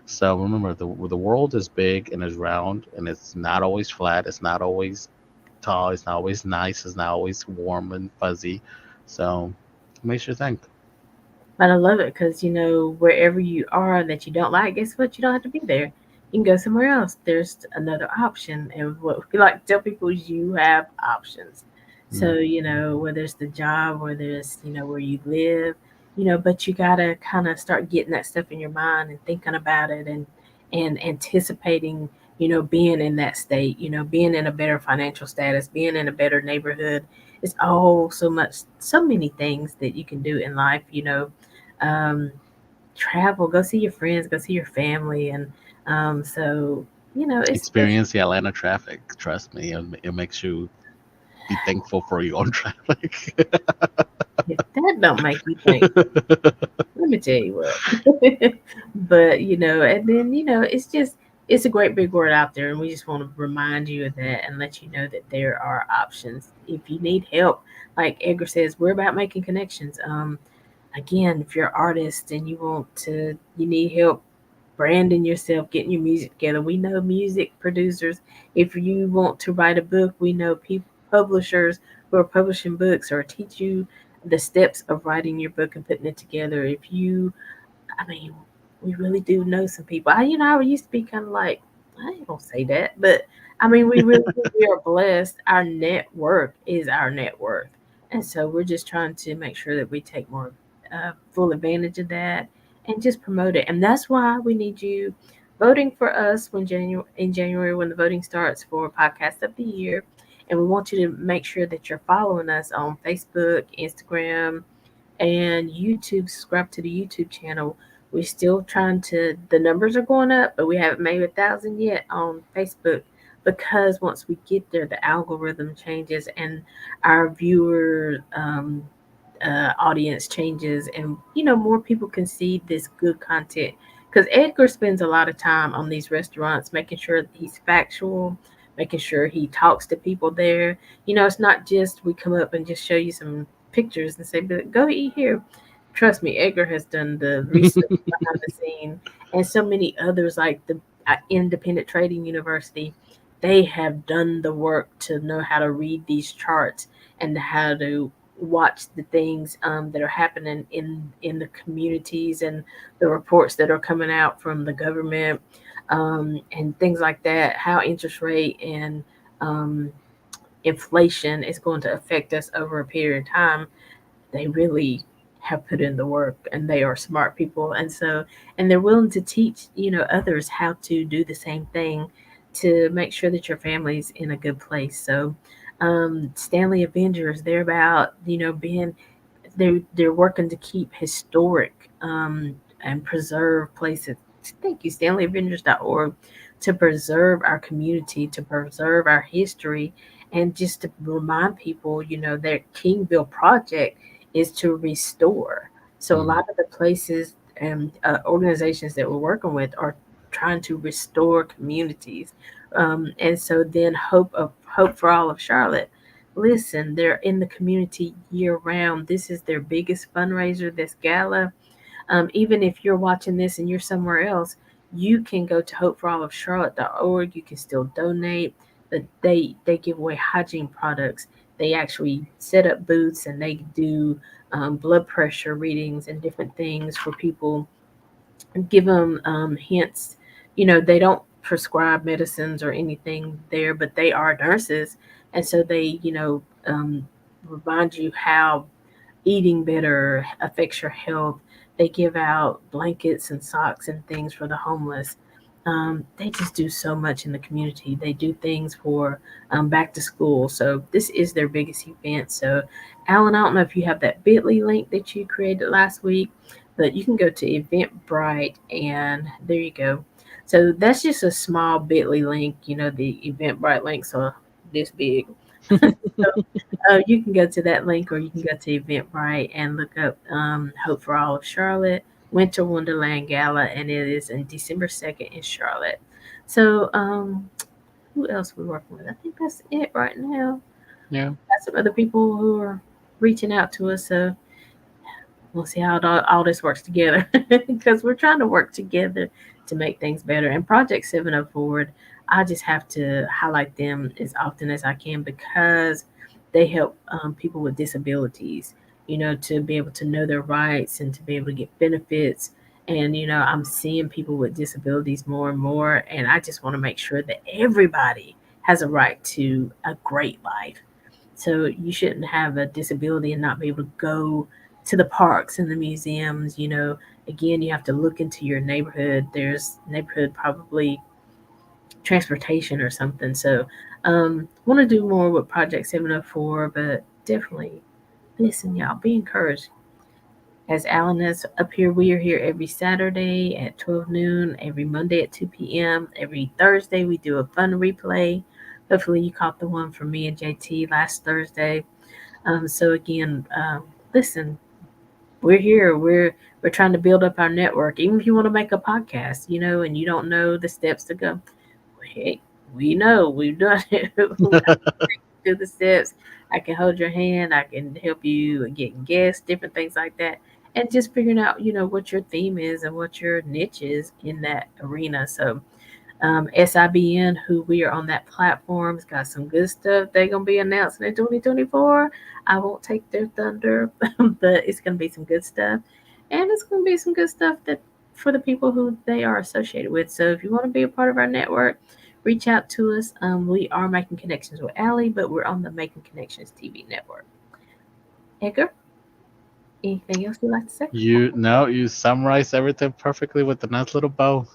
So remember, the world is big and is round, and it's not always flat. It's not always tall. It's not always nice. It's not always warm and fuzzy. So it makes you think. But I love it because, wherever you are that you don't like, guess what? You don't have to be there. You can go somewhere else. There's another option. And what we like to tell people is you have options. So, Mm. whether it's the job, whether it's, where you live, but you got to kind of start getting that stuff in your mind and thinking about it and anticipating, being in that state, being in a better financial status, being in a better neighborhood. It's all so many things that you can do in life, um, travel, go see your friends, go see your family, and so it's Experience the Atlanta traffic. Trust me, it makes you be thankful for your own traffic. if that don't make you think, let me tell you what. But and then it's a great big word out there, and we just want to remind you of that and let you know that there are options if you need help. Like Edgar says, we're about making connections. Again, if you're an artist and you need help branding yourself, getting your music together. We know music producers. If you want to write a book, we know people, publishers who are publishing books or teach you the steps of writing your book and putting it together. I mean, we really do know some people. I used to be kind of like, I ain't gonna say that, but I mean, we are blessed. Our net worth is our net worth, and so we're just trying to make sure that we take more full advantage of that and just promote it. And that's why we need you voting for us in January when the voting starts for podcast of the year. And we want you to make sure that you're following us on Facebook, Instagram, and YouTube. Subscribe to the YouTube channel. We're still trying to. The numbers are going up, but we haven't made 1,000 yet on Facebook because once we get there, the algorithm changes and our viewer audience changes, and more people can see this good content. Because Edgar spends a lot of time on these restaurants, making sure that he's factual, making sure he talks to people there. It's not just we come up and just show you some pictures and say, "But go eat here." trust me, Edgar has done the research behind the scene, and so many others like the Independent Trading University. They have done the work to know how to read these charts and how to watch the things that are happening in the communities and the reports that are coming out from the government and things like that. How interest rate and um, inflation is going to affect us over a period of time. They really have put in the work, and they are smart people, and so and they're willing to teach others how to do the same thing to make sure that your family's in a good place. So Stanley Avengers, they're about being they're working to keep historic and preserve places. Thank you, StanleyAvengers.org, to preserve our community, to preserve our history, and just to remind people, their Kingville project is to restore. So a Mhm. lot of the places and organizations that we're working with are trying to restore communities. And so then Hope for All of Charlotte. Listen, they're in the community year round. This is their biggest fundraiser, this gala. Even if you're watching this and you're somewhere else, you can go to hopeforallofcharlotte.org. You can still donate, but they give away hygiene products. They actually set up booths and they do blood pressure readings and different things for people, give them hints. They don't prescribe medicines or anything there, but they are nurses, and so they, remind you how eating better affects your health. They give out blankets and socks and things for the homeless. They just do so much in the community. They do things for back to school. So this is their biggest event. So, Alan, I don't know if you have that Bitly link that you created last week, but you can go to Eventbrite and there you go. So that's just a small Bitly link. The Eventbrite links are this big. So you can go to that link, or you can go to Eventbrite and look up Hope for All of Charlotte Winter Wonderland Gala, and it is in December 2nd in Charlotte. So, who else we working with? I think that's it right now. Yeah. Got some other people who are reaching out to us, so we'll see how all this works together because we're trying to work together to make things better. And Project 7 Forward, I just have to highlight them as often as I can because they help people with disabilities, to be able to know their rights and to be able to get benefits. And, I'm seeing people with disabilities more and more. And I just want to make sure that everybody has a right to a great life. So you shouldn't have a disability and not be able to go to the parks and the museums. Again, you have to look into your neighborhood. There's neighborhood probably transportation or something. So, want to do more with Project 704, but definitely listen, y'all, be encouraged. As Alan is up here, we are here every Saturday at 12 noon, every Monday at 2 p.m. Every Thursday, we do a fun replay. Hopefully, you caught the one from me and JT last Thursday. So again, listen, we're here. We're trying to build up our network. Even if you want to make a podcast, and you don't know the steps to go, hey, we know we've done it. Do the steps. I can hold your hand. I can help you get guests, different things like that, and just figuring out, what your theme is and what your niche is in that arena. So SIBN, who we are on that platform, has got some good stuff they're going to be announcing in 2024. I won't take their thunder, but it's going to be some good stuff. And it's going to be some good stuff that for the people who they are associated with. So if you want to be a part of our network, reach out to us. We are making connections with Aly, but we're on the Making Connections TV network. Edgar, anything else you'd like to say? You summarized everything perfectly with a nice little bow.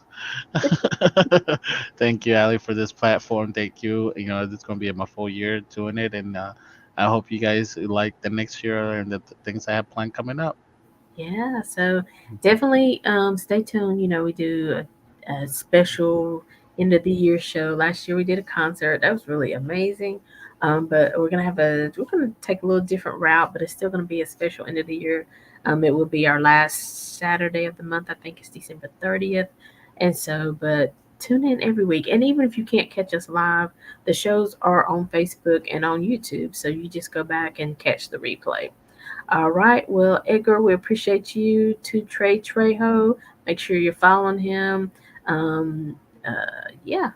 Thank you, Ali, for this platform. Thank you. It's going to be my full year doing it, and I hope you guys like the next year and the things I have planned coming up. Yeah, so definitely stay tuned. We do a special end of the year show. Last year we did a concert. That was really amazing. But we're gonna take a little different route, but it's still gonna be a special end of the year. It will be our last Saturday of the month. I think it's December 30th. And so, but tune in every week. And even if you can't catch us live, the shows are on Facebook and on YouTube. So you just go back and catch the replay. All right. Well, Edgar, we appreciate you to Trey Trejo. Make sure you're following him. Um, yeah,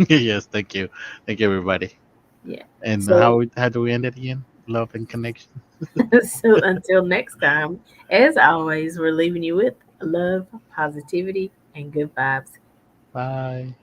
Yes, thank you, everybody. yeah. And So, how do we end it again? Love and connection. so until next time, as always, we're leaving you with love, positivity, and good vibes. Bye.